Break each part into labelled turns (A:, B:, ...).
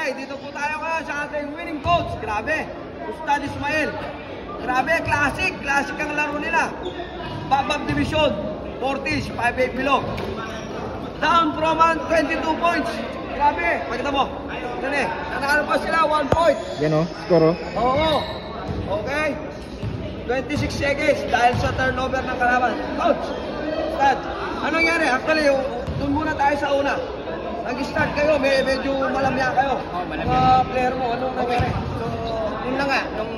A: Okay, dito po tayo ngayon sa ating winning coach. Grabe, Ustad Ismael. Grabe, classic ang laro nila. Babab Division, 40s, 5'8" below. Down from 22 points. Grabe, pakita mo. Ito na eh, nanalo pa sila, 1 point.
B: Yan o, score o.
A: Oo. Okay. 26 seconds dahil sa turnover ng kalaban. Coach, Ustad, anong nangyari? Actually, doon muna tayo sa una. Nag-start kayo, medyo malamya kayo. Mga player mo, anong nangyari?
C: So, yun na nga, nung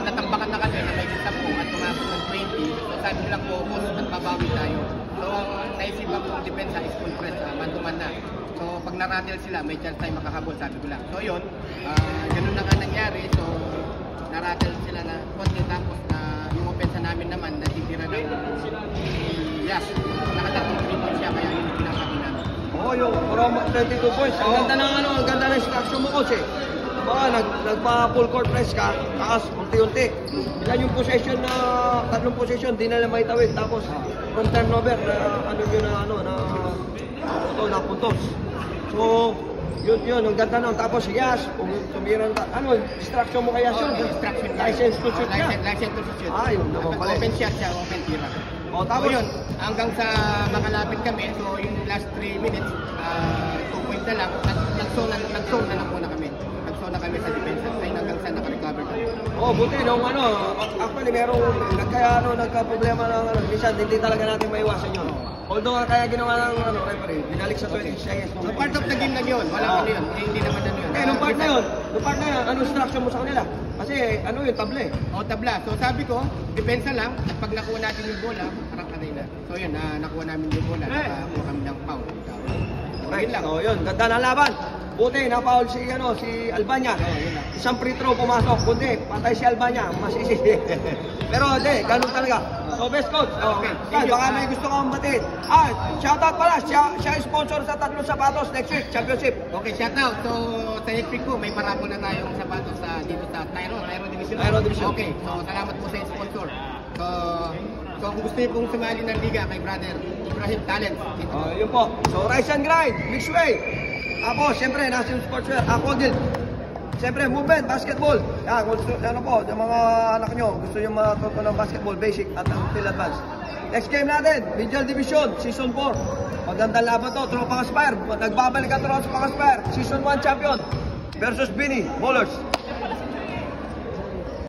C: natambakan na kasi na may 10 at tumapos ng 20, so sabi nilang focus at babawi tayo. So, ang naisipan kong depensa is full press, man-to-man na. So, pag naratel sila, may chance tayo makakabol, sabi ko lang. So, yun, ganun na nga nangyari. So, naratel sila na konti, tapos yung opensa namin naman, natitira ng Yash. Nakatatong 3 points siya, kaya yung pinakaki namin.
A: Oo, yung 22 points. Ang ganda ng ang ganda ng instruction mo, coach eh. Nagpa-full court press ka, taas, unti-unti. Ilan yung possession na, 3 possession, di na lang may tawid. Tapos, from turnover, na puntos. So, yun, ang ganda nun. Tapos, Yash, tumiran ka. Ano, instruction mo kaya yun?
C: Instruction.
A: License to shoot niya.
C: License to shoot.
A: Yun naman pala.
C: Open shot siya, open tira.
A: O, tapos
C: yun, hanggang sa makalapit kami, so yung last 3 minutes, 2 points na lang, nag-zone na lang muna kami. Nag-zone na kami sa defense, ay hanggang sa naka-recover kami.
A: buti nung actually nagka-problema ng minsan hindi talaga natin maiwasan yun. Although kaya ginawa ng referee, binalik sa 20 seconds.
C: So part of the game lang yun, wala ano yun, hindi naman ano yun.
A: Nung part na yun, ano instruction mo sa kanila? Kasi yung tabla eh.
C: O tabla, so sabi ko, depensa lang, at pag nakuha natin yung bola, parang kanay na. So yun, nakuha namin yung bola, nakakuha kami ng foul.
A: Right lang. So yun, ganda ng laban. Buti, na-foul si Albania. Isang free throw pumasok. Buti, patay si Albania. Masisi. Pero hindi, ganun talaga. So best coach. Okay. Baka may gusto kang batiin. Shoutout pala. Siya sponsor sa 3 sapatos next week, championship.
C: Okay, shoutout. So sa next week po, may parapol na tayong sapatos dito sa Tyro Division.
A: Tyro Division.
C: Okay, so salamat po sa sponsor. So kung gusto niyo pong sumali ng liga kay brother Ibrahim Talent.
A: Yun po. So rise and grind, mixed way. Ako, siyempre, National Sportswear. Ako din. Siyempre, movement, basketball. Yan, gusto, yung mga anak nyo, gusto nyo matuto ng basketball, basic at until advanced. Next game natin, Medial Division, Season 4. Magandang laban to, Tropang Aspire. Nagbabalik ang Tropang Aspire, Season 1 champion versus Bini, Bowlers.